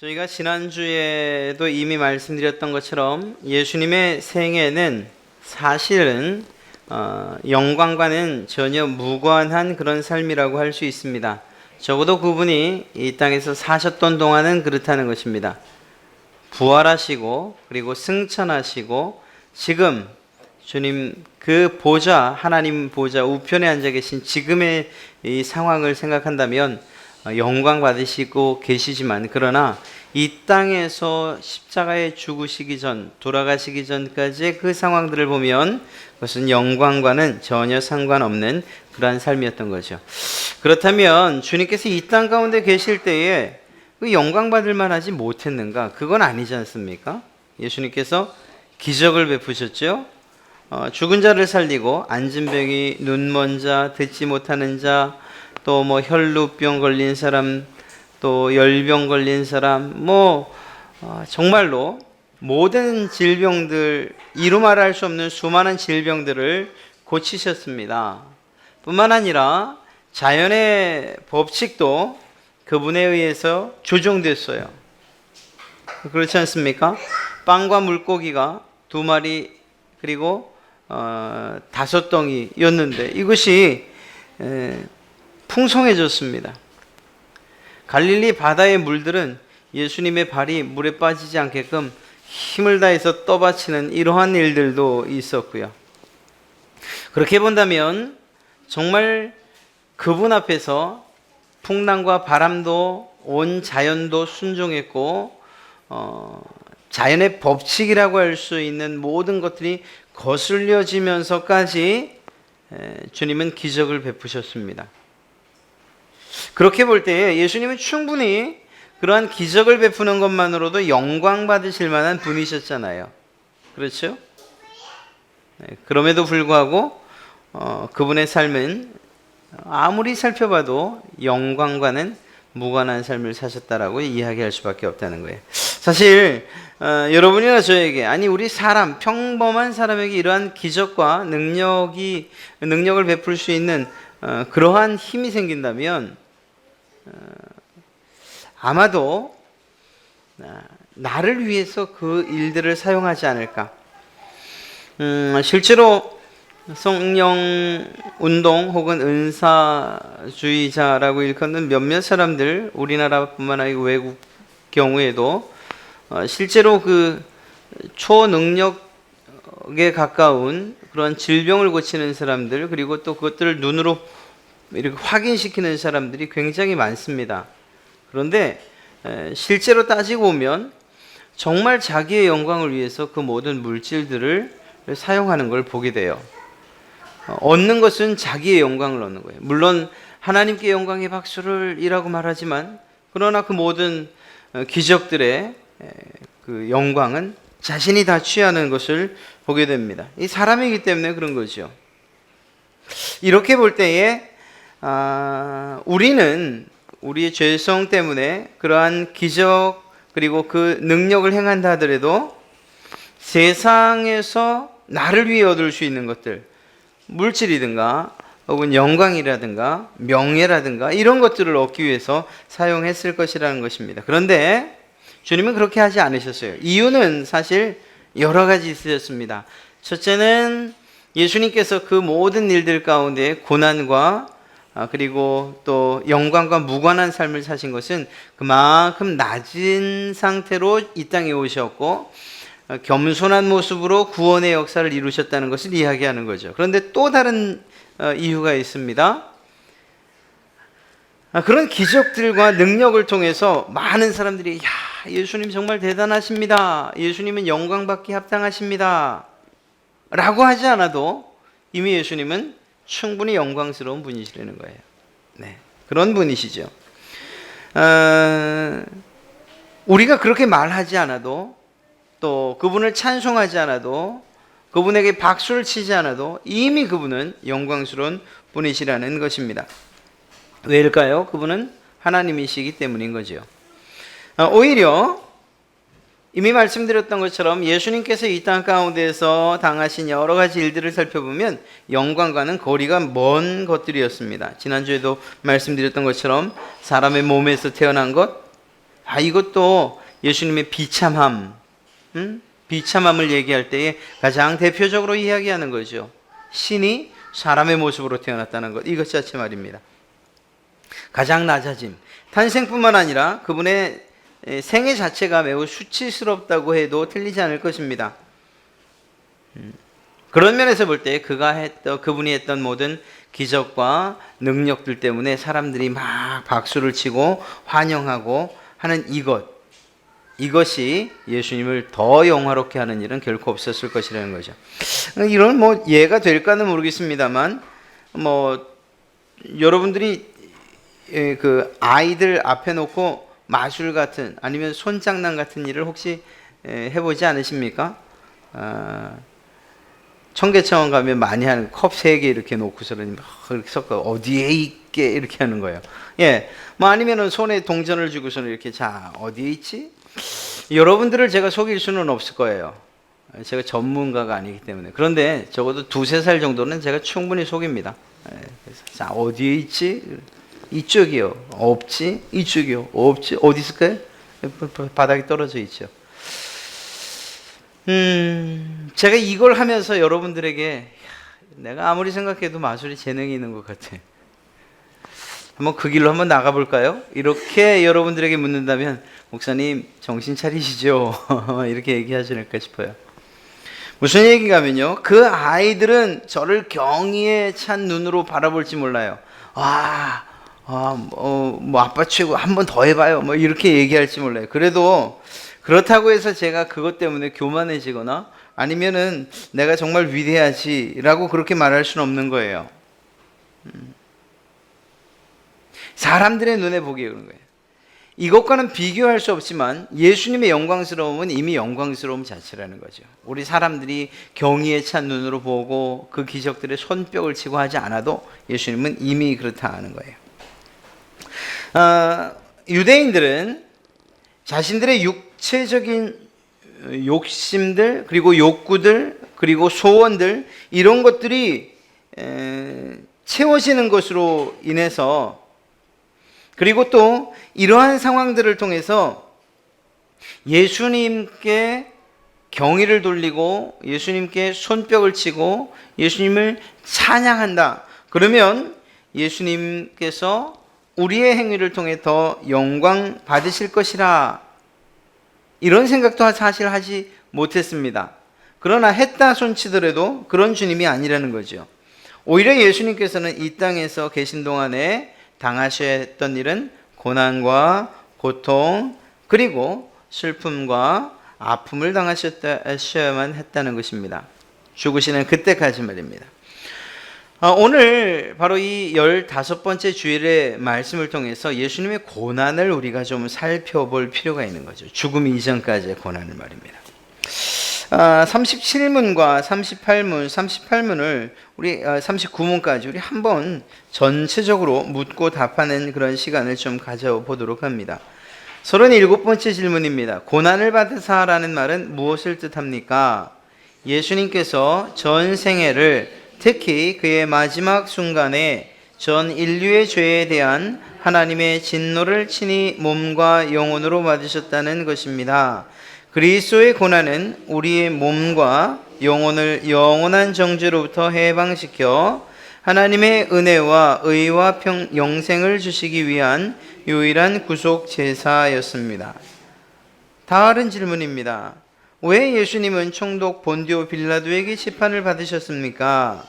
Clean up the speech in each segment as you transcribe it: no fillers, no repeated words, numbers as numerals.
저희가 지난주에도 이미 말씀드렸던 것처럼 예수님의 생애는 사실은 영광과는 전혀 무관한 그런 삶이라고 할 수 있습니다. 적어도 그분이 이 땅에서 사셨던 동안은 그렇다는 것입니다. 부활하시고 그리고 승천하시고 지금 주님 그 보좌, 하나님 보좌 우편에 앉아 계신 지금의 이 상황을 생각한다면 영광 받으시고 계시지만, 그러나 이 땅에서 십자가에 죽으시기 전, 돌아가시기 전까지의 그 상황들을 보면 그것은 영광과는 전혀 상관없는 그러한 삶이었던 거죠. 그렇다면 주님께서 이 땅 가운데 계실 때에 그 영광 받을 만하지 못했는가? 그건 아니지 않습니까? 예수님께서 기적을 베푸셨죠. 죽은 자를 살리고 앉은 병이 눈먼 자, 듣지 못하는 자, 또 혈루병 걸린 사람, 또 열병 걸린 사람, 정말로 모든 질병들, 이루 말할 수 없는 수많은 질병들을 고치셨습니다. 뿐만 아니라 자연의 법칙도 그분에 의해서 조정됐어요. 그렇지 않습니까? 빵과 물고기가 2마리 그리고 5덩이였는데 이것이 풍성해졌습니다. 갈릴리 바다의 물들은 예수님의 발이 물에 빠지지 않게끔 힘을 다해서 떠받치는 이러한 일들도 있었고요. 그렇게 본다면 정말 그분 앞에서 풍랑과 바람도 온 자연도 순종했고 자연의 법칙이라고 할 수 있는 모든 것들이 거슬려지면서까지 주님은 기적을 베푸셨습니다. 그렇게 볼 때 예수님은 충분히 그러한 기적을 베푸는 것만으로도 영광 받으실 만한 분이셨잖아요. 그렇죠? 그럼에도 불구하고 그분의 삶은 아무리 살펴봐도 영광과는 무관한 삶을 사셨다라고 이야기할 수밖에 없다는 거예요. 사실 여러분이나 저에게, 아니 우리 사람, 평범한 사람에게 이러한 기적과 능력을 베풀 수 있는 그러한 힘이 생긴다면 아마도 나를 위해서 그 일들을 사용하지 않을까. 실제로 성령 운동 혹은 은사주의자라고 일컫는 몇몇 사람들, 우리나라뿐만 아니고 외국 경우에도 실제로 그 초능력에 가까운 그런 질병을 고치는 사람들, 그리고 또 그것들을 눈으로 이렇게 확인시키는 사람들이 굉장히 많습니다. 그런데 실제로 따지고 보면 정말 자기의 영광을 위해서 그 모든 물질들을 사용하는 걸 보게 돼요. 얻는 것은 자기의 영광을 얻는 거예요. 물론 하나님께 영광의 박수를 이라고 말하지만, 그러나 그 모든 기적들의 그 영광은 자신이 다 취하는 것을 보게 됩니다. 이 사람이기 때문에 그런 거죠. 이렇게 볼 때에 우리는 우리의 죄성 때문에 그러한 기적 그리고 그 능력을 행한다 하더라도 세상에서 나를 위해 얻을 수 있는 것들, 물질이든가 혹은 영광이라든가 명예라든가 이런 것들을 얻기 위해서 사용했을 것이라는 것입니다. 그런데 주님은 그렇게 하지 않으셨어요. 이유는 사실 여러 가지 있으셨습니다. 첫째는 예수님께서 그 모든 일들 가운데 고난과 그리고 또 영광과 무관한 삶을 사신 것은 그만큼 낮은 상태로 이 땅에 오셨고 겸손한 모습으로 구원의 역사를 이루셨다는 것을 이야기하는 거죠. 그런데 또 다른 이유가 있습니다. 그런 기적들과 능력을 통해서 많은 사람들이 예수님 정말 대단하십니다, 예수님은 영광받기 합당하십니다 라고 하지 않아도 이미 예수님은 충분히 영광스러운 분이시라는 거예요. 네, 그런 분이시죠. 우리가 그렇게 말하지 않아도, 또 그분을 찬송하지 않아도, 그분에게 박수를 치지 않아도 이미 그분은 영광스러운 분이시라는 것입니다. 왜일까요? 그분은 하나님이시기 때문인 거죠. 오히려 이미 말씀드렸던 것처럼 예수님께서 이 땅 가운데서 당하신 여러 가지 일들을 살펴보면 영광과는 거리가 먼 것들이었습니다. 지난주에도 말씀드렸던 것처럼 사람의 몸에서 태어난 것, 이것도 예수님의 비참함, 비참함을 얘기할 때에 가장 대표적으로 이야기하는 거죠. 신이 사람의 모습으로 태어났다는 것, 이것 자체 말입니다. 가장 낮아짐, 탄생뿐만 아니라 그분의 생애 자체가 매우 수치스럽다고 해도 틀리지 않을 것입니다. 그런 면에서 볼 때 그분이 했던 모든 기적과 능력들 때문에 사람들이 막 박수를 치고 환영하고 하는 이것이 예수님을 더 영화롭게 하는 일은 결코 없었을 것이라는 거죠. 이런 예가 될까는 모르겠습니다만, 여러분들이 그 아이들 앞에 놓고 마술 같은 아니면 손장난 같은 일을 혹시 해보지 않으십니까? 청계천 가면 많이 하는 컵 3개 이렇게 놓고서는 이렇게 섞어 어디에 있게 이렇게 하는 거예요. 아니면은 손에 동전을 쥐고서는 이렇게, 자, 어디에 있지? 여러분들을 제가 속일 수는 없을 거예요. 제가 전문가가 아니기 때문에. 그런데 적어도 2-3살 정도는 제가 충분히 속입니다. 그래서, 자, 어디에 있지? 이쪽이요. 없지? 이쪽이요. 없지? 어디 있을까요? 바닥에 떨어져 있죠. 제가 이걸 하면서 여러분들에게, 내가 아무리 생각해도 마술이 재능이 있는 것 같아. 한번 그 길로 한번 나가볼까요? 이렇게 여러분들에게 묻는다면, 목사님 정신 차리시죠? 이렇게 얘기하지 않을까 싶어요. 무슨 얘기가면요, 그 아이들은 저를 경의에 찬 눈으로 바라볼지 몰라요. 아빠 최고, 한 번 더 해봐요, 이렇게 얘기할지 몰라요. 그래도 그렇다고 해서 제가 그것 때문에 교만해지거나 아니면은 내가 정말 위대하지라고 그렇게 말할 수는 없는 거예요. 사람들의 눈에 보기에 그런 거예요. 이것과는 비교할 수 없지만 예수님의 영광스러움은 이미 영광스러움 자체라는 거죠. 우리 사람들이 경의에 찬 눈으로 보고 그 기적들의 손뼉을 치고 하지 않아도 예수님은 이미 그렇다 하는 거예요. 유대인들은 자신들의 육체적인 욕심들, 그리고 욕구들, 그리고 소원들, 이런 것들이 채워지는 것으로 인해서, 그리고 또 이러한 상황들을 통해서 예수님께 경의를 돌리고 예수님께 손뼉을 치고 예수님을 찬양한다. 그러면 예수님께서 우리의 행위를 통해 더 영광 받으실 것이라, 이런 생각도 사실 하지 못했습니다. 그러나 했다 손치더라도 그런 주님이 아니라는 거죠. 오히려 예수님께서는 이 땅에서 계신 동안에 당하셔야 했던 일은 고난과 고통, 그리고 슬픔과 아픔을 당하셔야만 했다는 것입니다. 죽으시는 그때까지 말입니다. 오늘 바로 이 15번째 주일의 말씀을 통해서 예수님의 고난을 우리가 좀 살펴볼 필요가 있는 거죠. 죽음 이전까지의 고난을 말입니다. 37문과 38문을 우리 39문까지 우리 한번 전체적으로 묻고 답하는 그런 시간을 좀 가져보도록 합니다. 37번째 질문입니다. 고난을 받으사라는 말은 무엇을 뜻합니까? 예수님께서 전 생애를, 특히 그의 마지막 순간에 전 인류의 죄에 대한 하나님의 진노를 친히 몸과 영혼으로 받으셨다는 것입니다. 그리스도의 고난은 우리의 몸과 영혼을 영원한 정죄로부터 해방시켜 하나님의 은혜와 의와 영생을 주시기 위한 유일한 구속 제사였습니다. 다른 질문입니다. 왜 예수님은 총독 본디오 빌라도에게 심판을 받으셨습니까?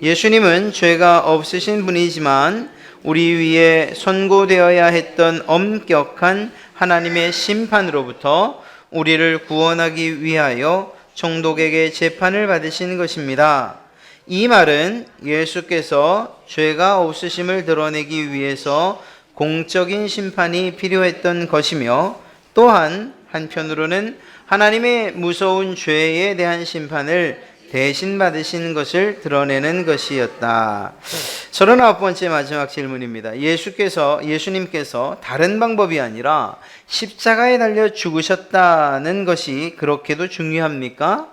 예수님은 죄가 없으신 분이지만 우리 위에 선고되어야 했던 엄격한 하나님의 심판으로부터 우리를 구원하기 위하여 총독에게 재판을 받으신 것입니다. 이 말은 예수께서 죄가 없으심을 드러내기 위해서 공적인 심판이 필요했던 것이며, 또한 한편으로는 하나님의 무서운 죄에 대한 심판을 대신 받으신 것을 드러내는 것이었다. 39번째 마지막 질문입니다. 예수님께서 다른 방법이 아니라 십자가에 달려 죽으셨다는 것이 그렇게도 중요합니까?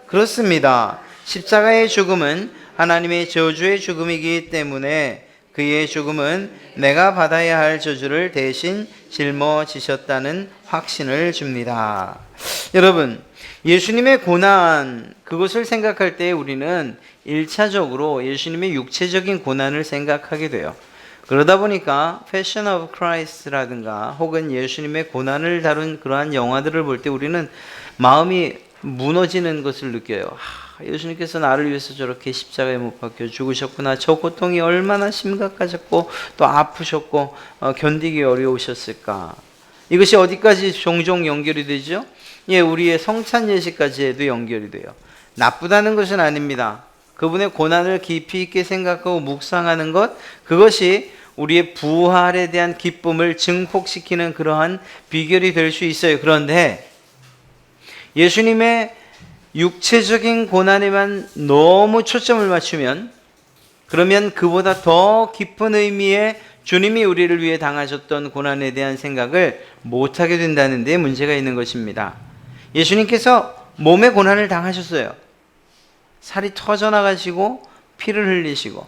그렇습니다. 십자가의 죽음은 하나님의 저주의 죽음이기 때문에 그의 죽음은 내가 받아야 할 저주를 대신 짊어지셨다는 확신을 줍니다. 여러분, 예수님의 고난, 그것을 생각할 때 우리는 1차적으로 예수님의 육체적인 고난을 생각하게 돼요. 그러다 보니까 Passion of Christ라든가 혹은 예수님의 고난을 다룬 그러한 영화들을 볼 때 우리는 마음이 무너지는 것을 느껴요. 예수님께서 나를 위해서 저렇게 십자가에 못 박혀 죽으셨구나. 저 고통이 얼마나 심각하셨고 또 아프셨고 견디기 어려우셨을까. 이것이 어디까지 종종 연결이 되죠? 예, 우리의 성찬 예식까지도 연결이 돼요. 나쁘다는 것은 아닙니다. 그분의 고난을 깊이 있게 생각하고 묵상하는 것, 그것이 우리의 부활에 대한 기쁨을 증폭시키는 그러한 비결이 될 수 있어요. 그런데 예수님의 육체적인 고난에만 너무 초점을 맞추면, 그러면 그보다 더 깊은 의미의 주님이 우리를 위해 당하셨던 고난에 대한 생각을 못하게 된다는 데 문제가 있는 것입니다. 예수님께서 몸의 고난을 당하셨어요. 살이 터져나가시고 피를 흘리시고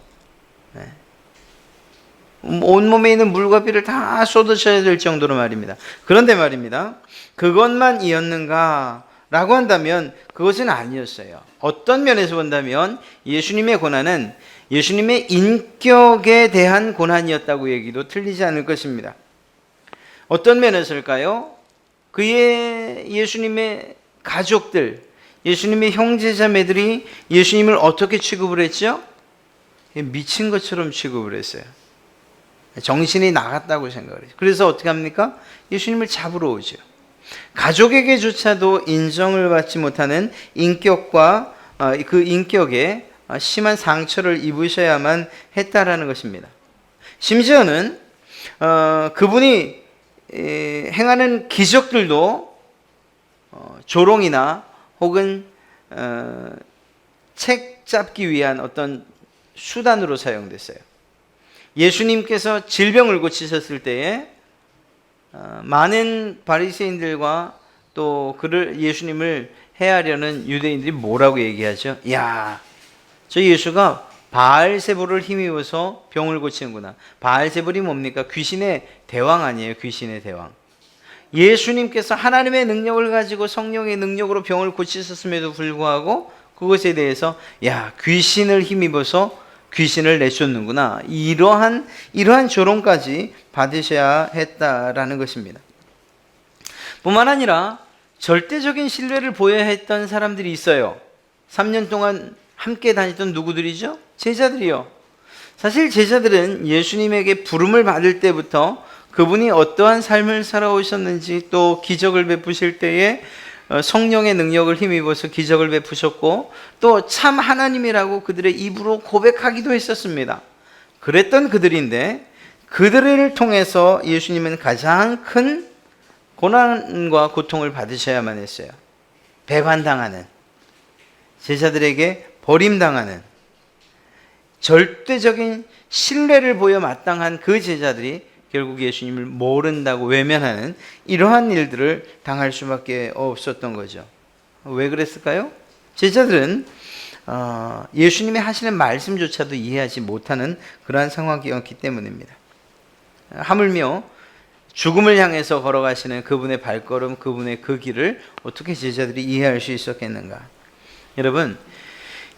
온몸에 있는 물과 피를 다 쏟으셔야 될 정도로 말입니다. 그런데 말입니다, 그것만이었는가 라고 한다면 그것은 아니었어요. 어떤 면에서 본다면 예수님의 고난은 예수님의 인격에 대한 고난이었다고 얘기도 틀리지 않을 것입니다. 어떤 면에서일까요? 예수님의 가족들, 예수님의 형제자매들이 예수님을 어떻게 취급을 했죠? 미친 것처럼 취급을 했어요. 정신이 나갔다고 생각을 해요. 그래서 어떻게 합니까? 예수님을 잡으러 오죠. 가족에게조차도 인정을 받지 못하는 인격과 그 인격에 심한 상처를 입으셔야만 했다라는 것입니다. 심지어는 그분이 행하는 기적들도 조롱이나 혹은 책 잡기 위한 어떤 수단으로 사용됐어요. 예수님께서 질병을 고치셨을 때에 많은 바리새인들과 또 예수님을 해하려는 유대인들이 뭐라고 얘기하죠? 야, 저 예수가 바알세불을 힘입어서 병을 고치는구나. 바알세불이 뭡니까? 귀신의 대왕 아니에요? 귀신의 대왕. 예수님께서 하나님의 능력을 가지고 성령의 능력으로 병을 고치셨음에도 불구하고 그것에 대해서 야, 귀신을 힘입어서 귀신을 내쫓는구나. 이러한 조롱까지 받으셔야 했다라는 것입니다. 뿐만 아니라 절대적인 신뢰를 보여야 했던 사람들이 있어요. 3년 동안 함께 다녔던 누구들이죠? 제자들이요. 사실 제자들은 예수님에게 부름을 받을 때부터 그분이 어떠한 삶을 살아오셨는지, 또 기적을 베푸실 때에 성령의 능력을 힘입어서 기적을 베푸셨고 또 참 하나님이라고 그들의 입으로 고백하기도 했었습니다. 그랬던 그들인데, 그들을 통해서 예수님은 가장 큰 고난과 고통을 받으셔야만 했어요. 배반당하는, 제자들에게 버림당하는, 절대적인 신뢰를 보여 마땅한 그 제자들이 결국 예수님을 모른다고 외면하는 이러한 일들을 당할 수밖에 없었던 거죠. 왜 그랬을까요? 제자들은 예수님이 하시는 말씀조차도 이해하지 못하는 그러한 상황이었기 때문입니다. 하물며 죽음을 향해서 걸어가시는 그분의 발걸음, 그분의 그 길을 어떻게 제자들이 이해할 수 있었겠는가? 여러분,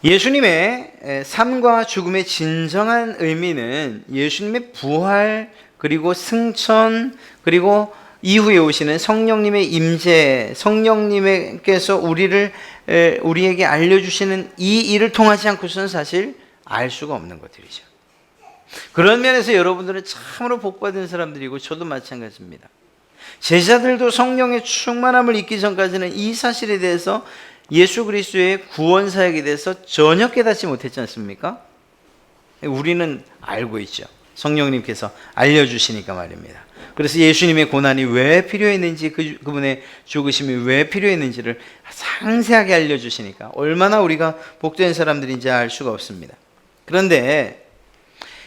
예수님의 삶과 죽음의 진정한 의미는 예수님의 부활, 그리고 승천, 그리고 이후에 오시는 성령님의 임재, 성령님께서 우리에게 알려주시는 이 일을 통하지 않고서는 사실 알 수가 없는 것들이죠. 그런 면에서 여러분들은 참으로 복받은 사람들이고 저도 마찬가지입니다. 제자들도 성령의 충만함을 잊기 전까지는 이 사실에 대해서, 예수 그리스도의 구원 사역에 대해서 전혀 깨닫지 못했지 않습니까? 우리는 알고 있죠. 성령님께서 알려주시니까 말입니다. 그래서 예수님의 고난이 왜 필요했는지, 그분의 죽으심이 왜 필요했는지를 상세하게 알려주시니까 얼마나 우리가 복된 사람들인지 알 수가 없습니다. 그런데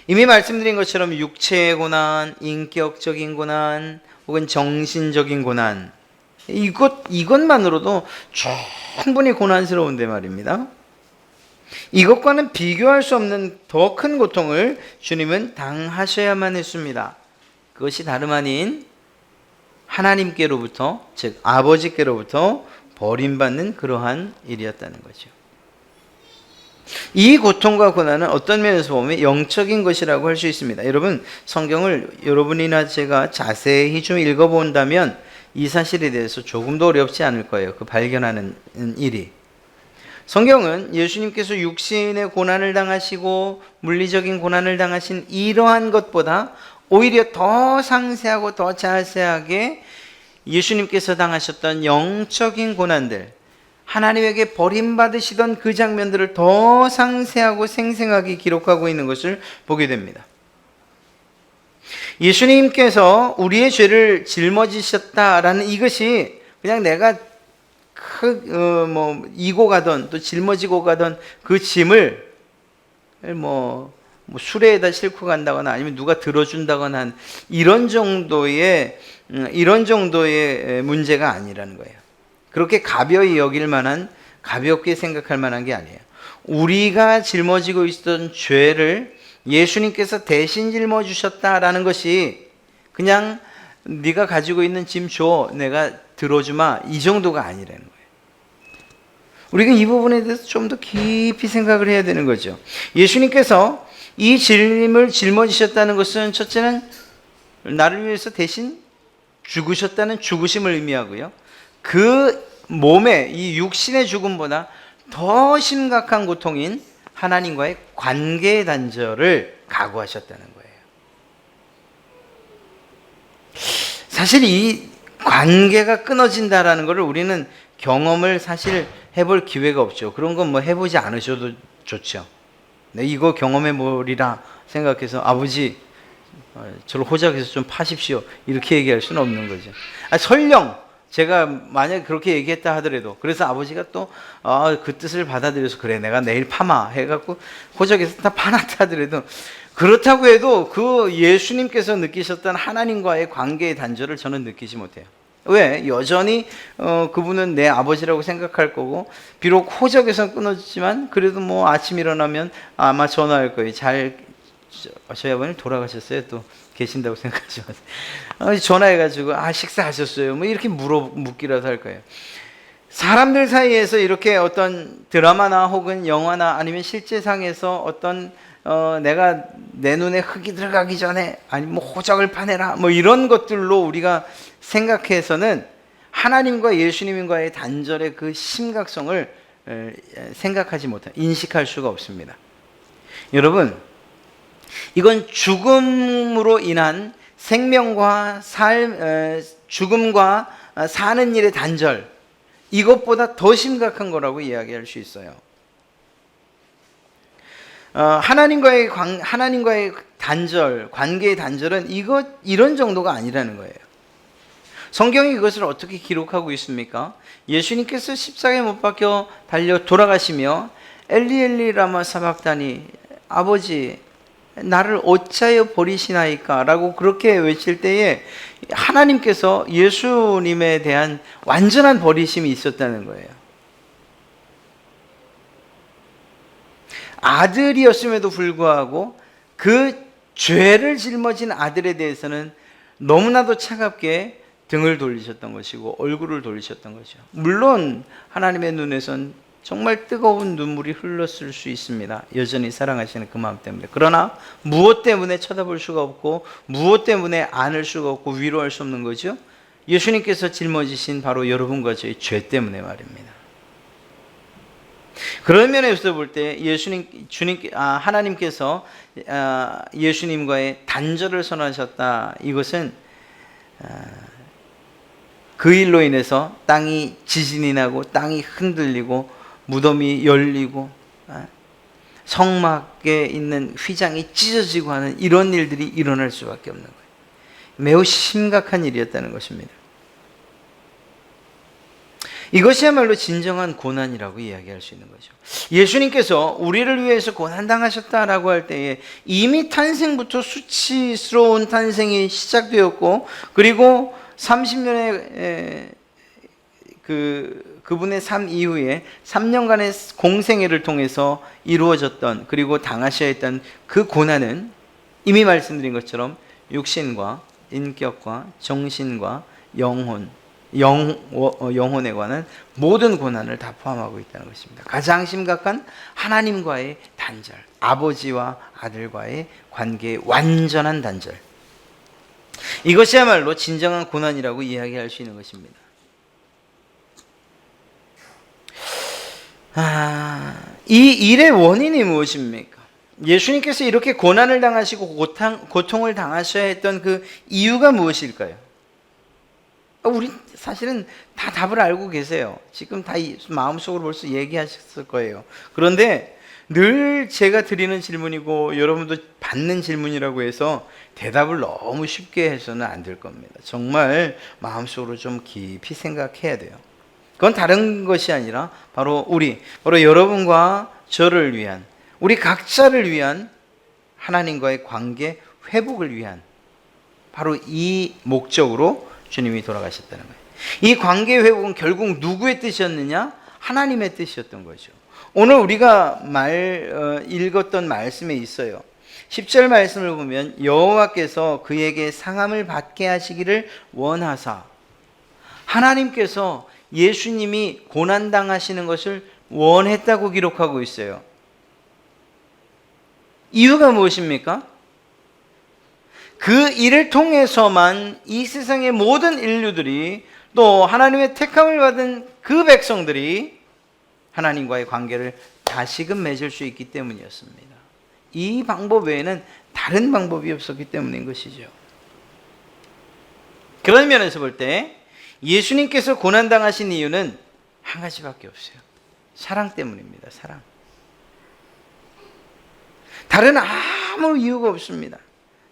이미 말씀드린 것처럼 육체의 고난, 인격적인 고난, 혹은 정신적인 고난, 이것만으로도 충분히 고난스러운데 말입니다. 이것과는 비교할 수 없는 더 큰 고통을 주님은 당하셔야만 했습니다. 그것이 다름 아닌 하나님께로부터, 즉 아버지께로부터 버림받는 그러한 일이었다는 거죠. 이 고통과 고난은 어떤 면에서 보면 영적인 것이라고 할 수 있습니다. 여러분, 성경을 여러분이나 제가 자세히 좀 읽어본다면 이 사실에 대해서 조금도 어렵지 않을 거예요. 그 발견하는 일이. 성경은 예수님께서 육신의 고난을 당하시고 물리적인 고난을 당하신 이러한 것보다 오히려 더 상세하고 더 자세하게 예수님께서 당하셨던 영적인 고난들, 하나님에게 버림받으시던 그 장면들을 더 상세하고 생생하게 기록하고 있는 것을 보게 됩니다. 예수님께서 우리의 죄를 жил머지셨다라는 이것이 그냥 내가 이고 가던 또 짊어지고 가던 그 짐을 수레에다 싣고 간다거나 아니면 누가 들어준다거나 한 이런 정도의 문제가 아니라는 거예요. 그렇게 가벼이 여길 만한, 가볍게 생각할 만한 게 아니에요. 우리가 짊어지고 있었던 죄를 예수님께서 대신 짊어주셨다라는 것이 그냥 네가 가지고 있는 짐 줘, 내가 들어주마, 이 정도가 아니라는 거예요. 우리가 이 부분에 대해서 좀 더 깊이 생각을 해야 되는 거죠. 예수님께서 이 짐을 짊어지셨다는 것은 첫째는 나를 위해서 대신 죽으셨다는 죽으심을 의미하고요. 그 몸의 이 육신의 죽음보다 더 심각한 고통인 하나님과의 관계의 단절을 각오하셨다는 거예요. 사실 이 관계가 끊어진다라는 것을 우리는 경험을 사실 해볼 기회가 없죠. 그런 건 해보지 않으셔도 좋죠. 네, 이거 경험해 보리라 생각해서 아버지 저를 호적에서 좀 파십시오 이렇게 얘기할 수는 없는 거죠. 설령 제가 만약에 그렇게 얘기했다 하더라도 그래서 아버지가 또 그 뜻을 받아들여서 그래 내가 내일 파마 해갖고 호적에서 다 파놨다 하더라도 그렇다고 해도 그 예수님께서 느끼셨던 하나님과의 관계의 단절을 저는 느끼지 못해요. 왜? 여전히 그분은 내 아버지라고 생각할 거고 비록 호적에서 끊어졌지만 그래도 아침 일어나면 아마 전화할 거예요. 저희 아버님 돌아가셨어요? 또 계신다고 생각하지 마세요. 전화해가지고 식사하셨어요? 이렇게 묻기라도 할 거예요. 사람들 사이에서 이렇게 어떤 드라마나 혹은 영화나 아니면 실제상에서 어떤 내가 내 눈에 흙이 들어가기 전에 아니면 호적을 파내라 이런 것들로 우리가 생각해서는 하나님과 예수님과의 단절의 그 심각성을 생각하지 못한, 인식할 수가 없습니다. 여러분, 이건 죽음으로 인한 생명과 죽음과 사는 일의 단절, 이것보다 더 심각한 거라고 이야기할 수 있어요. 하나님과의 단절, 관계의 단절은 이런 정도가 아니라는 거예요. 성경이 이것을 어떻게 기록하고 있습니까? 예수님께서 십자가에 못 박혀 달려 돌아가시며 엘리 엘리 라마 사박다니, 아버지 나를 어찌하여 버리시나이까 라고 그렇게 외칠 때에 하나님께서 예수님에 대한 완전한 버리심이 있었다는 거예요. 아들이었음에도 불구하고 그 죄를 짊어진 아들에 대해서는 너무나도 차갑게 등을 돌리셨던 것이고 얼굴을 돌리셨던 거죠. 물론 하나님의 눈에선 정말 뜨거운 눈물이 흘렀을 수 있습니다. 여전히 사랑하시는 그 마음 때문에. 그러나 무엇 때문에 쳐다볼 수가 없고 무엇 때문에 안을 수가 없고 위로할 수 없는 거죠? 예수님께서 짊어지신 바로 여러분과 저의 죄 때문에 말입니다. 그런 면에서 볼 때 하나님께서 예수님과의 단절을 선언하셨다. 이것은 그 일로 인해서 땅이 지진이 나고 땅이 흔들리고 무덤이 열리고 성막에 있는 휘장이 찢어지고 하는 이런 일들이 일어날 수밖에 없는 거예요. 매우 심각한 일이었다는 것입니다. 이것이야말로 진정한 고난이라고 이야기할 수 있는 거죠. 예수님께서 우리를 위해서 고난당하셨다라고 할 때에 이미 탄생부터 수치스러운 탄생이 시작되었고, 그리고 30년의 그분의 삶 이후에 3년간의 공생애를 통해서 이루어졌던, 그리고 당하셔야 했던 그 고난은 이미 말씀드린 것처럼 육신과 인격과 정신과 영혼에 관한 모든 고난을 다 포함하고 있다는 것입니다. 가장 심각한 하나님과의 단절, 아버지와 아들과의 관계의 완전한 단절, 이것이야말로 진정한 고난이라고 이야기할 수 있는 것입니다. 이 일의 원인이 무엇입니까? 예수님께서 이렇게 고난을 당하시고 고통을 당하셔야 했던 그 이유가 무엇일까요? 우리 사실은 다 답을 알고 계세요. 지금 다 마음속으로 벌써 얘기하셨을 거예요. 그런데 늘 제가 드리는 질문이고 여러분도 받는 질문이라고 해서 대답을 너무 쉽게 해서는 안 될 겁니다. 정말 마음속으로 좀 깊이 생각해야 돼요. 그건 다른 것이 아니라 바로 여러분과 저를 위한, 우리 각자를 위한 하나님과의 관계 회복을 위한 바로 이 목적으로 주님이 돌아가셨다는 거예요. 이 관계 회복은 결국 누구의 뜻이었느냐? 하나님의 뜻이었던 거죠. 오늘 우리가 읽었던 말씀에 있어요. 10절 말씀을 보면 여호와께서 그에게 상함을 받게 하시기를 원하사, 하나님께서 예수님이 고난당하시는 것을 원했다고 기록하고 있어요. 이유가 무엇입니까? 그 일을 통해서만 이 세상의 모든 인류들이, 또 하나님의 택함을 받은 그 백성들이 하나님과의 관계를 다시금 맺을 수 있기 때문이었습니다. 이 방법 외에는 다른 방법이 없었기 때문인 것이죠. 그런 면에서 볼 때 예수님께서 고난당하신 이유는 한 가지밖에 없어요. 사랑 때문입니다. 사랑. 다른 아무 이유가 없습니다.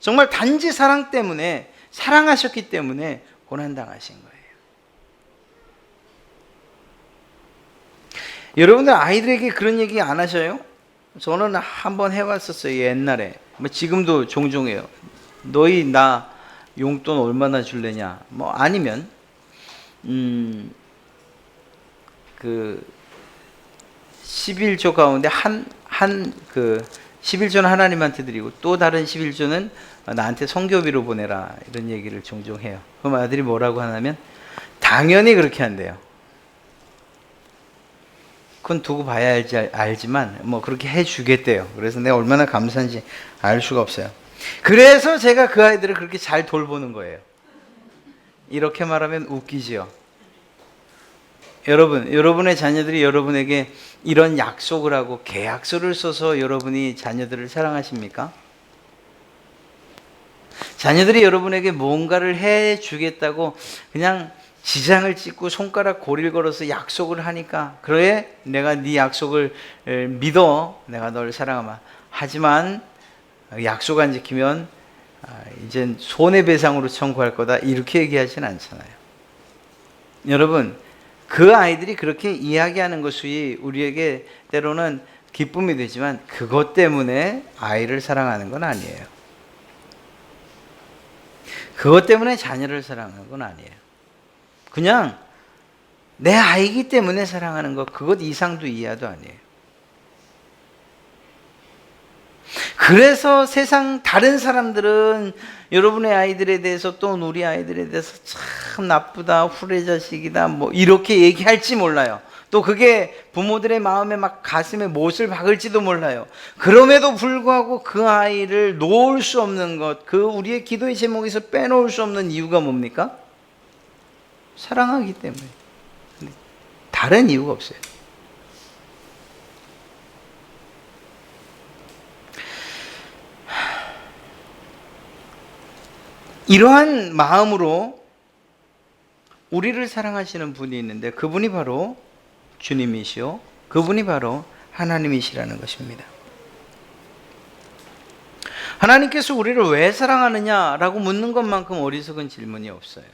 정말 단지 사랑 때문에, 사랑하셨기 때문에 고난당하신 거예요. 여러분들 아이들에게 그런 얘기 안 하셔요? 저는 한번 해봤었어요. 옛날에. 지금도 종종 해요. 너희 나 용돈 얼마나 줄래냐? 아니면 그 11조 가운데 그 11조는 하나님한테 드리고 또 다른 11조는 나한테 선교비로 보내라, 이런 얘기를 종종 해요. 그럼 아들이 뭐라고 하냐면 당연히 그렇게 한대요. 그건 두고 봐야 알지만 그렇게 해주겠대요. 그래서 내가 얼마나 감사한지 알 수가 없어요. 그래서 제가 그 아이들을 그렇게 잘 돌보는 거예요. 이렇게 말하면 웃기지요. 여러분의 자녀들이 여러분에게 이런 약속을 하고 계약서를 써서 여러분이 자녀들을 사랑하십니까? 자녀들이 여러분에게 뭔가를 해주겠다고 그냥 지장을 찍고 손가락 고리를 걸어서 약속을 하니까, 그래 내가 네 약속을 믿어, 내가 널 사랑하마. 하지만 약속 안 지키면 이젠 손해배상으로 청구할 거다, 이렇게 얘기하진 않잖아요. 여러분, 그 아이들이 그렇게 이야기하는 것이 우리에게 때로는 기쁨이 되지만 그것 때문에 아이를 사랑하는 건 아니에요. 그것 때문에 자녀를 사랑하는 건 아니에요. 그냥 내 아이기 때문에 사랑하는 것, 그것 이상도 이하도 아니에요. 그래서 세상 다른 사람들은 여러분의 아이들에 대해서, 또 우리 아이들에 대해서 참 나쁘다, 후레자식이다, 이렇게 얘기할지 몰라요. 또 그게 부모들의 마음에 막 가슴에 못을 박을지도 몰라요. 그럼에도 불구하고 그 아이를 놓을 수 없는 것, 그 우리의 기도의 제목에서 빼놓을 수 없는 이유가 뭡니까? 사랑하기 때문에. 다른 이유가 없어요. 이러한 마음으로 우리를 사랑하시는 분이 있는데, 그분이 바로 주님이시오, 그분이 바로 하나님이시라는 것입니다. 하나님께서 우리를 왜 사랑하느냐라고 묻는 것만큼 어리석은 질문이 없어요.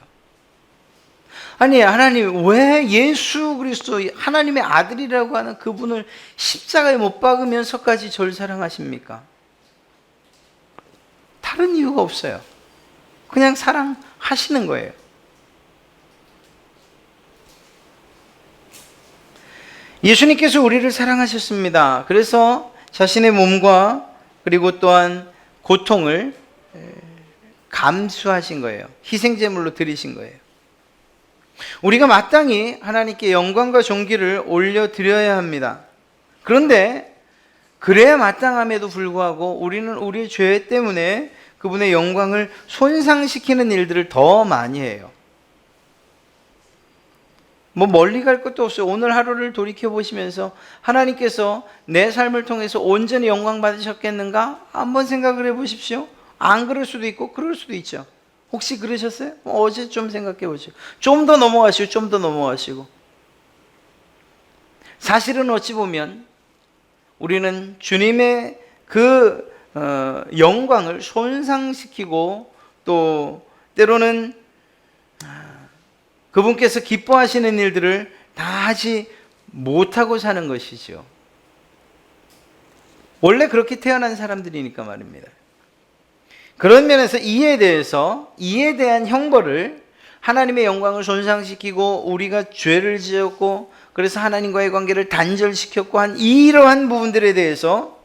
아니, 하나님 왜 예수 그리스도 하나님의 아들이라고 하는 그분을 십자가에 못 박으면서까지 저를 사랑하십니까? 다른 이유가 없어요. 그냥 사랑하시는 거예요. 예수님께서 우리를 사랑하셨습니다. 그래서 자신의 몸과 그리고 또한 고통을 감수하신 거예요. 희생제물로 드리신 거예요. 우리가 마땅히 하나님께 영광과 존귀를 올려드려야 합니다. 그런데 그래야 마땅함에도 불구하고 우리는 우리의 죄 때문에 그분의 영광을 손상시키는 일들을 더 많이 해요. 멀리 갈 것도 없어요. 오늘 하루를 돌이켜 보시면서 하나님께서 내 삶을 통해서 온전히 영광 받으셨겠는가? 한번 생각을 해 보십시오. 안 그럴 수도 있고 그럴 수도 있죠. 혹시 그러셨어요? 어제 좀 생각해 보시고 좀 더 넘어가시고 좀 더 넘어가시고. 사실은 어찌 보면 우리는 주님의 그 영광을 손상시키고 또 때로는 그분께서 기뻐하시는 일들을 다 하지 못하고 사는 것이죠. 원래 그렇게 태어난 사람들이니까 말입니다. 그런 면에서 이에 대한 형벌을 하나님의 영광을 손상시키고 우리가 죄를 지었고 그래서 하나님과의 관계를 단절시켰고 한 이러한 부분들에 대해서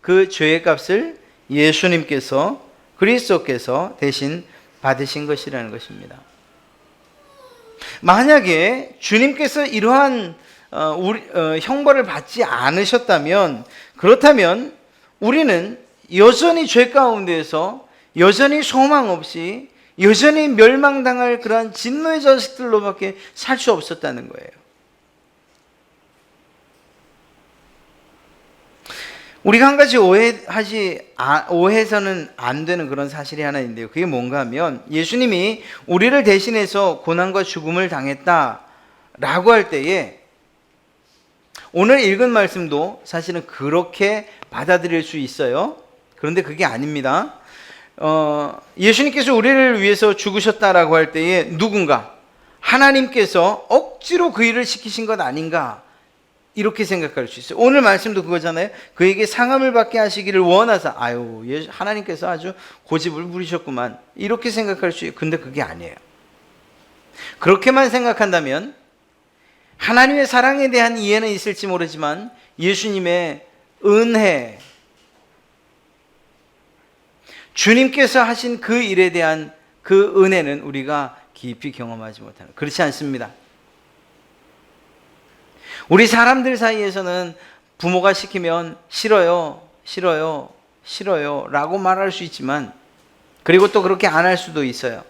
그 죄의 값을 예수님께서 그리스도께서 대신 받으신 것이라는 것입니다. 만약에 주님께서 이러한 형벌을 받지 않으셨다면 그렇다면 우리는 여전히 죄 가운데에서 여전히 소망 없이 여전히 멸망당할 그러한 진노의 자식들로밖에 살 수 없었다는 거예요. 우리가 한 가지 오해해서는 안 되는 그런 사실이 하나 있는데요. 그게 뭔가 하면 예수님이 우리를 대신해서 고난과 죽음을 당했다라고 할 때에 오늘 읽은 말씀도 사실은 그렇게 받아들일 수 있어요. 그런데 그게 아닙니다. 예수님께서 우리를 위해서 죽으셨다라고 할 때에 누군가 하나님께서 억지로 그 일을 시키신 것 아닌가 이렇게 생각할 수 있어요. 오늘 말씀도 그거잖아요. 그에게 상함을 받게 하시기를 원하사 하나님께서 아주 고집을 부리셨구만 이렇게 생각할 수 있어요. 근데 그게 아니에요. 그렇게만 생각한다면 하나님의 사랑에 대한 이해는 있을지 모르지만 예수님의 은혜, 주님께서 하신 그 일에 대한 그 은혜는 우리가 깊이 경험하지 못하는, 그렇지 않습니다. 우리 사람들 사이에서는 부모가 시키면 싫어요, 싫어요, 싫어요 라고 말할 수 있지만 그리고 또 그렇게 안 할 수도 있어요.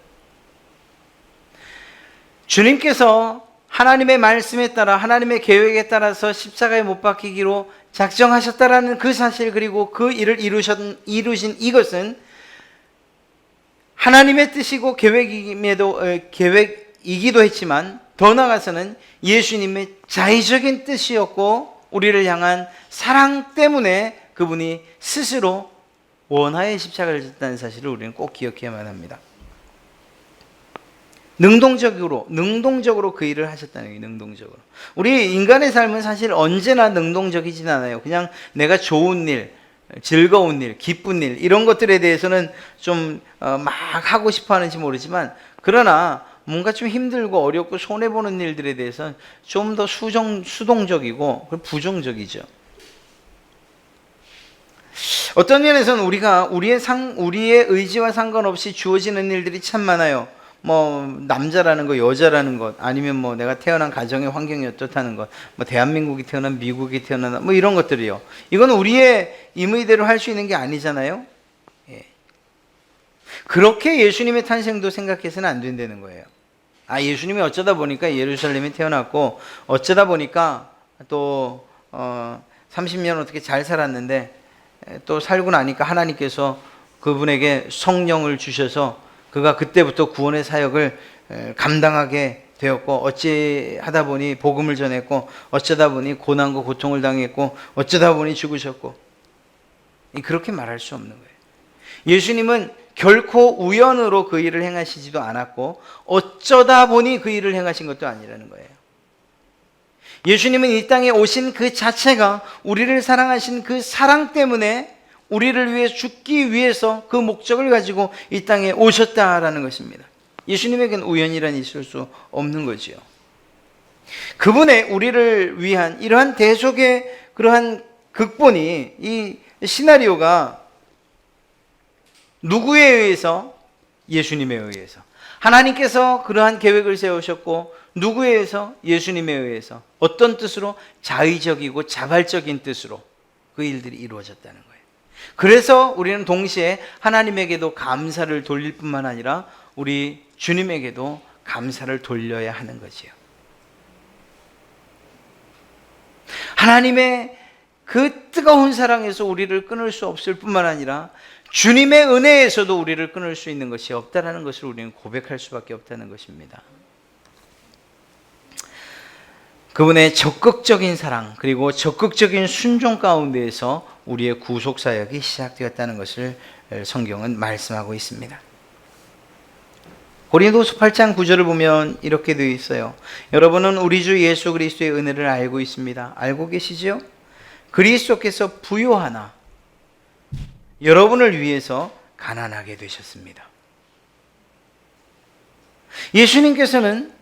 주님께서 하나님의 말씀에 따라 하나님의 계획에 따라서 십자가에 못 박히기로 작정하셨다라는 그 사실 그리고 그 일을 이루신 이것은 하나님의 뜻이고 계획이기도 했지만 더 나아가서는 예수님의 자의적인 뜻이었고 우리를 향한 사랑 때문에 그분이 스스로 원하의 십자가를 졌다는 사실을 우리는 꼭 기억해야만 합니다. 능동적으로 그 일을 하셨다는 거예요. 능동적으로. 우리 인간의 삶은 사실 언제나 능동적이진 않아요. 그냥 내가 좋은 일, 즐거운 일, 기쁜 일 이런 것들에 대해서는 좀 막 하고 싶어 하는지 모르지만 그러나 뭔가 좀 힘들고 어렵고 손해보는 일들에 대해서는 좀 더 수동적이고 부정적이죠. 어떤 면에서는 우리가 우리의 의지와 상관없이 주어지는 일들이 참 많아요. 남자라는 것, 여자라는 것, 아니면 내가 태어난 가정의 환경이 어떻다는 것, 대한민국이 태어난 미국이 태어나나 이런 것들이요. 이건 우리의 임의대로 할 수 있는 게 아니잖아요. 예. 그렇게 예수님의 탄생도 생각해서는 안 된다는 거예요. 예수님이 어쩌다 보니까 예루살렘에 태어났고 어쩌다 보니까 또 30년 어떻게 잘 살았는데 또 살고 나니까 하나님께서 그분에게 성령을 주셔서 그가 그때부터 구원의 사역을 감당하게 되었고 어찌하다 보니 복음을 전했고 어쩌다 보니 고난과 고통을 당했고 어쩌다 보니 죽으셨고 그렇게 말할 수 없는 거예요. 예수님은 결코 우연으로 그 일을 행하시지도 않았고 어쩌다 보니 그 일을 행하신 것도 아니라는 거예요. 예수님은 이 땅에 오신 그 자체가 우리를 사랑하신 그 사랑 때문에 우리를 위해 죽기 위해서 그 목적을 가지고 이 땅에 오셨다라는 것입니다. 예수님에게는 우연이란 있을 수 없는 거지요. 그분의 우리를 위한 이러한 대속의 그러한 극본이, 이 시나리오가 누구에 의해서? 예수님에 의해서. 하나님께서 그러한 계획을 세우셨고, 누구에 의해서? 예수님에 의해서. 어떤 뜻으로? 자의적이고 자발적인 뜻으로 그 일들이 이루어졌다는 거예요. 그래서 우리는 동시에 하나님에게도 감사를 돌릴 뿐만 아니라 우리 주님에게도 감사를 돌려야 하는 거지요. 하나님의 그 뜨거운 사랑에서 우리를 끊을 수 없을 뿐만 아니라 주님의 은혜에서도 우리를 끊을 수 있는 것이 없다는 것을 우리는 고백할 수밖에 없다는 것입니다. 그분의 적극적인 사랑, 그리고 적극적인 순종 가운데에서 우리의 구속 사역이 시작되었다는 것을 성경은 말씀하고 있습니다. 고린도서 8장 9절을 보면 이렇게 되어 있어요. 여러분은 우리 주 예수 그리스도의 은혜를 알고 있습니다. 알고 계시죠? 그리스도께서 부요하나 여러분을 위해서 가난하게 되셨습니다. 예수님께서는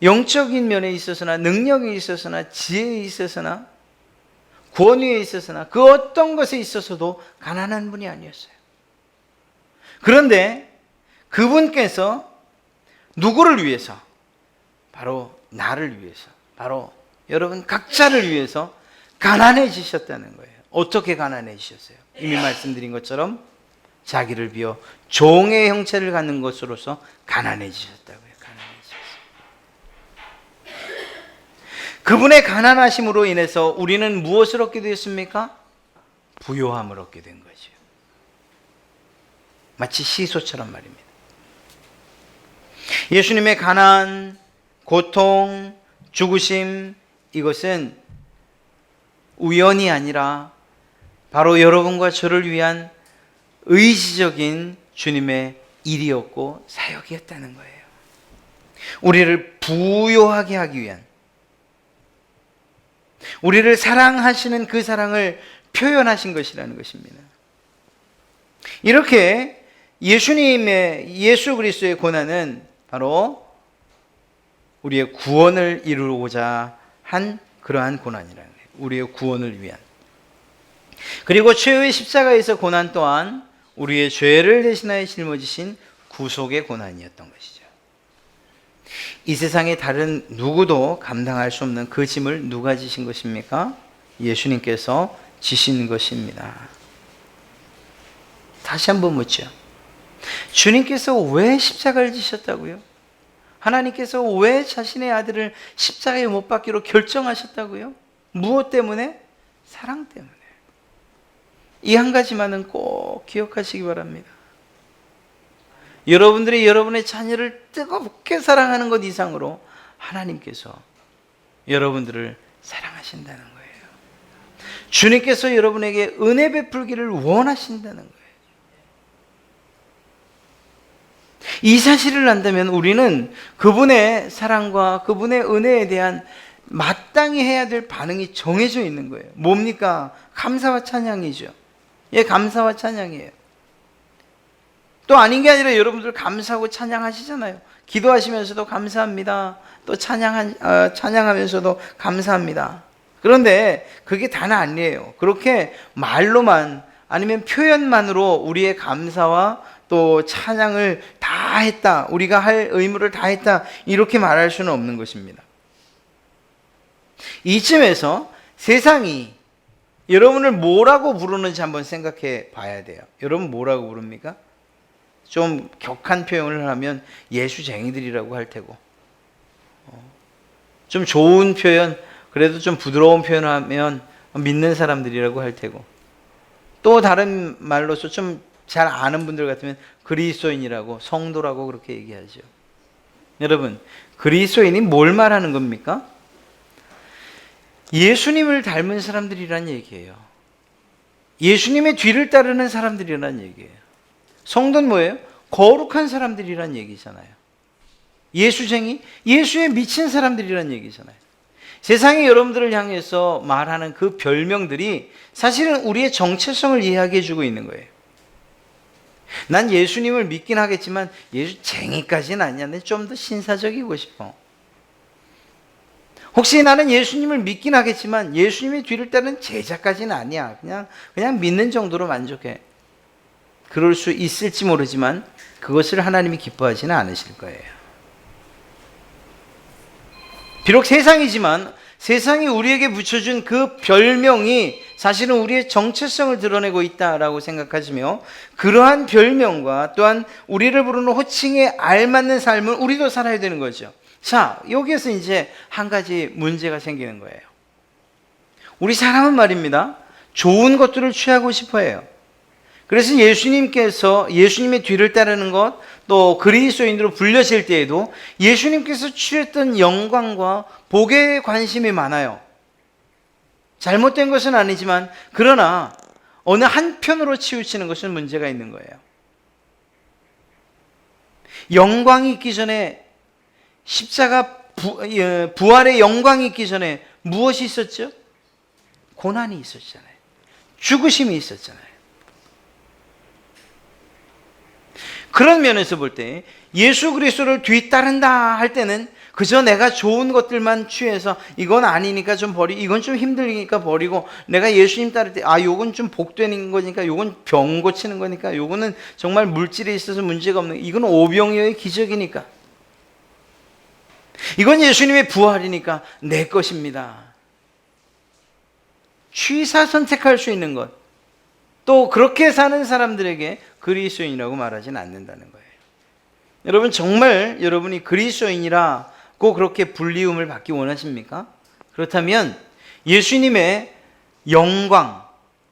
영적인 면에 있어서나 능력에 있어서나 지혜에 있어서나 권위에 있어서나 그 어떤 것에 있어서도 가난한 분이 아니었어요. 그런데 그분께서 누구를 위해서? 바로 나를 위해서, 바로 여러분 각자를 위해서 가난해지셨다는 거예요. 어떻게 가난해지셨어요? 이미 말씀드린 것처럼 자기를 비워 종의 형체를 갖는 것으로서 가난해지셨다고요. 그분의 가난하심으로 인해서 우리는 무엇을 얻게 되었습니까? 부요함을 얻게 된 거죠. 마치 시소처럼 말입니다. 예수님의 가난, 고통, 죽으심, 이것은 우연이 아니라 바로 여러분과 저를 위한 의지적인 주님의 일이었고 사역이었다는 거예요. 우리를 부요하게 하기 위한, 우리를 사랑하시는 그 사랑을 표현하신 것이라는 것입니다. 이렇게 예수 그리스도의 고난은 바로 우리의 구원을 이루고자 한 그러한 고난이라는 거예요. 우리의 구원을 위한. 그리고 최후의 십자가에서 고난 또한 우리의 죄를 대신하여 짊어지신 구속의 고난이었던 것이죠. 이 세상의 다른 누구도 감당할 수 없는 그 짐을 누가 지신 것입니까? 예수님께서 지신 것입니다. 다시 한번 묻죠. 주님께서 왜 십자가를 지셨다고요? 하나님께서 왜 자신의 아들을 십자가에 못 박기로 결정하셨다고요? 무엇 때문에? 사랑 때문에. 이 한 가지만은 꼭 기억하시기 바랍니다. 여러분들이 여러분의 자녀를 뜨겁게 사랑하는 것 이상으로 하나님께서 여러분들을 사랑하신다는 거예요. 주님께서 여러분에게 은혜 베풀기를 원하신다는 거예요. 이 사실을 안다면 우리는 그분의 사랑과 그분의 은혜에 대한 마땅히 해야 될 반응이 정해져 있는 거예요. 뭡니까? 감사와 찬양이죠. 예, 감사와 찬양이에요. 또 아닌 게 아니라 여러분들 감사하고 찬양하시잖아요. 기도하시면서도 감사합니다. 또 찬양하면서도 감사합니다. 그런데 그게 다는 아니에요. 그렇게 말로만 아니면 표현만으로 우리의 감사와 또 찬양을 다 했다, 우리가 할 의무를 다 했다, 이렇게 말할 수는 없는 것입니다. 이쯤에서 세상이 여러분을 뭐라고 부르는지 한번 생각해 봐야 돼요. 여러분 뭐라고 부릅니까? 좀 격한 표현을 하면 예수쟁이들이라고 할 테고, 좀 좋은 표현, 그래도 좀 부드러운 표현을 하면 믿는 사람들이라고 할 테고, 또 다른 말로서 좀 잘 아는 분들 같으면 그리스도인이라고, 성도라고 그렇게 얘기하죠. 여러분, 그리스도인이 뭘 말하는 겁니까? 예수님을 닮은 사람들이란 얘기예요. 예수님의 뒤를 따르는 사람들이란 얘기예요. 성도는 뭐예요? 거룩한 사람들이란 얘기잖아요. 예수쟁이, 예수에 미친 사람들이란 얘기잖아요. 세상이 여러분들을 향해서 말하는 그 별명들이 사실은 우리의 정체성을 이야기해 주고 있는 거예요. 난 예수님을 믿긴 하겠지만 예수쟁이까지는 아니야. 좀 더 신사적이고 싶어. 혹시 나는 예수님을 믿긴 하겠지만 예수님의 뒤를 따르는 제자까지는 아니야. 그냥 믿는 정도로 만족해. 그럴 수 있을지 모르지만 그것을 하나님이 기뻐하지는 않으실 거예요. 비록 세상이지만 세상이 우리에게 붙여준 그 별명이 사실은 우리의 정체성을 드러내고 있다라고 생각하시며 그러한 별명과 또한 우리를 부르는 호칭에 알맞는 삶을 우리도 살아야 되는 거죠. 자, 여기에서 이제 한 가지 문제가 생기는 거예요. 우리 사람은 말입니다. 좋은 것들을 취하고 싶어 해요. 그래서 예수님의 뒤를 따르는 것, 또 그리스도인으로 불려질 때에도 예수님께서 취했던 영광과 복에 관심이 많아요. 잘못된 것은 아니지만 그러나 어느 한편으로 치우치는 것은 문제가 있는 거예요. 영광이 있기 전에 십자가 부활의 영광이 있기 전에 무엇이 있었죠? 고난이 있었잖아요. 죽으심이 있었잖아요. 그런 면에서 볼 때 예수 그리스도를 뒤따른다 할 때는 그저 내가 좋은 것들만 취해서 이건 아니니까 좀 버리고 이건 좀 힘들니까 버리고 내가 예수님 따를 때 요건 좀 복되는 거니까 요건 병 고치는 거니까 요거는 정말 물질에 있어서 문제가 없는 이건 오병이어의 기적이니까 이건 예수님의 부활이니까 내 것입니다. 취사 선택할 수 있는 것 또 그렇게 사는 사람들에게 그리스도인이라고 말하지는 않는다는 거예요. 여러분 정말 여러분이 그리스도인이라고 그렇게 불리움을 받기 원하십니까? 그렇다면 예수님의 영광,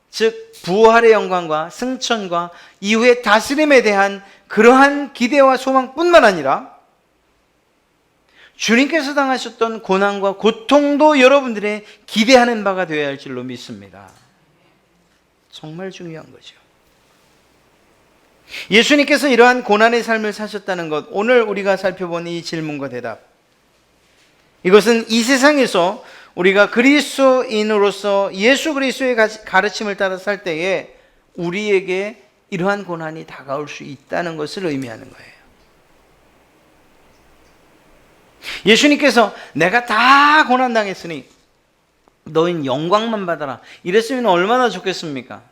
즉 부활의 영광과 승천과 이후의 다스림에 대한 그러한 기대와 소망뿐만 아니라 주님께서 당하셨던 고난과 고통도 여러분들의 기대하는 바가 되어야 할 줄로 믿습니다. 정말 중요한 거죠. 예수님께서 이러한 고난의 삶을 사셨다는 것, 오늘 우리가 살펴본 이 질문과 대답, 이것은 이 세상에서 우리가 그리스도인으로서 예수 그리스도의 가르침을 따라 살 때에 우리에게 이러한 고난이 다가올 수 있다는 것을 의미하는 거예요. 예수님께서 내가 다 고난당했으니 너희는 영광만 받아라 이랬으면 얼마나 좋겠습니까?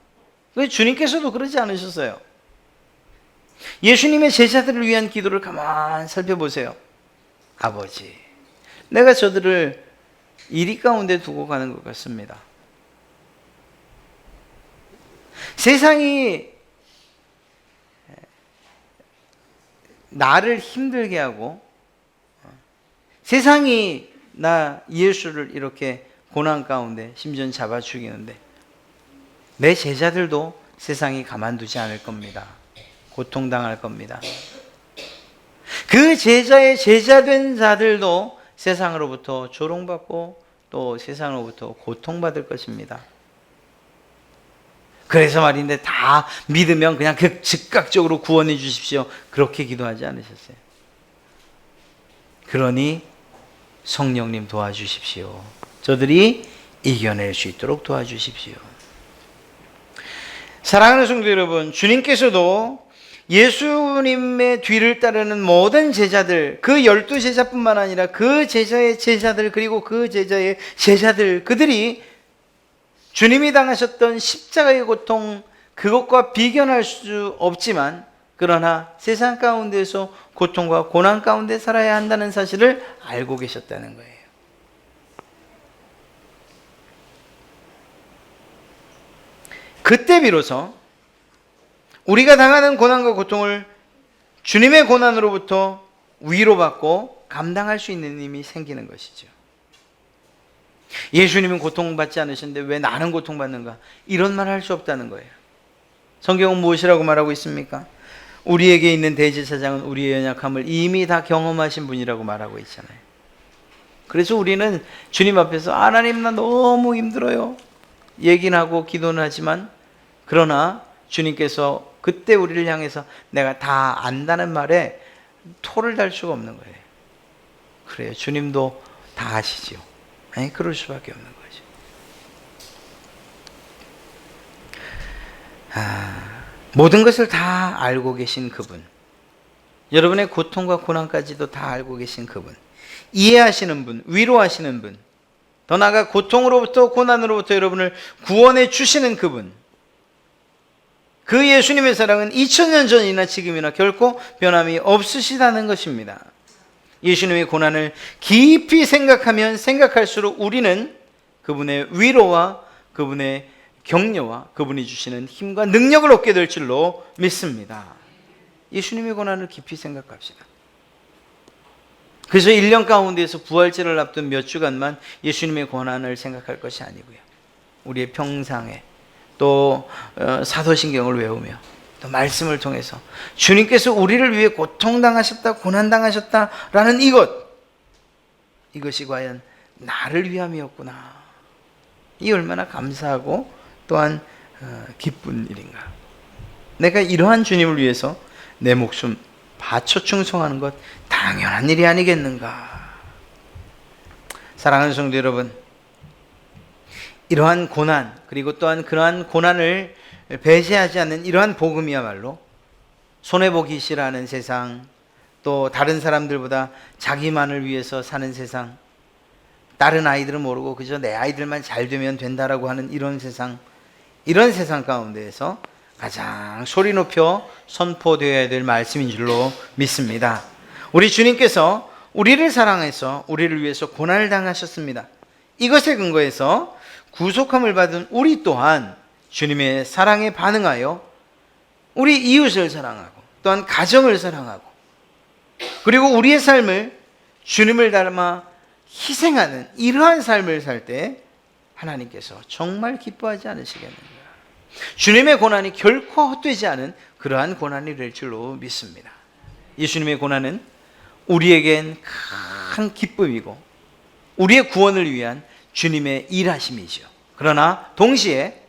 주님께서도 그러지 않으셨어요. 예수님의 제자들을 위한 기도를 가만 살펴보세요. 아버지, 내가 저들을 이리 가운데 두고 가는 것 같습니다. 세상이 나를 힘들게 하고 세상이 나 예수를 이렇게 고난 가운데 심지어는 잡아 죽이는데 내 제자들도 세상이 가만두지 않을 겁니다. 고통당할 겁니다. 그 제자의 제자된 자들도 세상으로부터 조롱받고 또 세상으로부터 고통받을 것입니다. 그래서 말인데 다 믿으면 그냥 즉각적으로 구원해 주십시오. 그렇게 기도하지 않으셨어요. 그러니 성령님 도와주십시오. 저들이 이겨낼 수 있도록 도와주십시오. 사랑하는 성도 여러분, 주님께서도 예수님의 뒤를 따르는 모든 제자들, 그 12제자뿐만 아니라 그 제자의 제자들 그리고 그 제자의 제자들, 그들이 주님이 당하셨던 십자가의 고통 그것과 비견할 수 없지만 그러나 세상 가운데서 고통과 고난 가운데 살아야 한다는 사실을 알고 계셨다는 거예요. 그때 비로소 우리가 당하는 고난과 고통을 주님의 고난으로부터 위로받고 감당할 수 있는 힘이 생기는 것이죠. 예수님은 고통받지 않으셨는데 왜 나는 고통받는가? 이런 말 할 수 없다는 거예요. 성경은 무엇이라고 말하고 있습니까? 우리에게 있는 대제사장은 우리의 연약함을 이미 다 경험하신 분이라고 말하고 있잖아요. 그래서 우리는 주님 앞에서 하나님 나 너무 힘들어요 얘기는 하고 기도는 하지만 그러나 주님께서 그때 우리를 향해서 내가 다 안다는 말에 토를 달 수가 없는 거예요. 그래요. 주님도 다 아시죠. 아니, 그럴 수밖에 없는 거죠. 모든 것을 다 알고 계신 그분, 여러분의 고통과 고난까지도 다 알고 계신 그분, 이해하시는 분, 위로하시는 분, 더 나아가 고통으로부터 고난으로부터 여러분을 구원해 주시는 그분, 그 예수님의 사랑은 2000년 전이나 지금이나 결코 변함이 없으시다는 것입니다. 예수님의 고난을 깊이 생각하면 생각할수록 우리는 그분의 위로와 그분의 격려와 그분이 주시는 힘과 능력을 얻게 될 줄로 믿습니다. 예수님의 고난을 깊이 생각합시다. 그래서 1년 가운데에서 부활절을 앞둔 몇 주간만 예수님의 고난을 생각할 것이 아니고요, 우리의 평상에 또 사도신경을 외우며 또 말씀을 통해서 주님께서 우리를 위해 고통당하셨다, 고난당하셨다라는 이것이 과연 나를 위함이었구나, 이 얼마나 감사하고 또한 기쁜 일인가. 내가 이러한 주님을 위해서 내 목숨 바쳐 충성하는 것 당연한 일이 아니겠는가. 사랑하는 성도 여러분, 이러한 고난, 그리고 또한 그러한 고난을 배제하지 않는 이러한 복음이야말로 손해보기 싫어하는 세상, 또 다른 사람들보다 자기만을 위해서 사는 세상, 다른 아이들은 모르고 그저 내 아이들만 잘 되면 된다라고 하는 이런 세상 가운데에서 가장 소리 높여 선포되어야 될 말씀인 줄로 믿습니다. 우리 주님께서 우리를 사랑해서 우리를 위해서 고난을 당하셨습니다. 이것에 근거해서 구속함을 받은 우리 또한 주님의 사랑에 반응하여 우리 이웃을 사랑하고 또한 가정을 사랑하고 그리고 우리의 삶을 주님을 닮아 희생하는 이러한 삶을 살 때 하나님께서 정말 기뻐하지 않으시겠는가. 주님의 고난이 결코 헛되지 않은 그러한 고난이 될 줄로 믿습니다. 예수님의 고난은 우리에겐 큰 기쁨이고 우리의 구원을 위한 주님의 일하심이죠. 그러나 동시에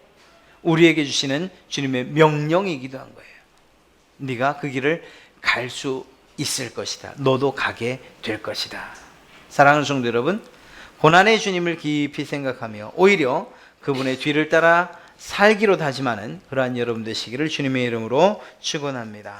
우리에게 주시는 주님의 명령이기도 한 거예요. 네가 그 길을 갈 수 있을 것이다. 너도 가게 될 것이다. 사랑하는 성도 여러분, 고난의 주님을 깊이 생각하며 오히려 그분의 뒤를 따라 살기로 다짐하는 그러한 여러분 되시기를 주님의 이름으로 축원합니다.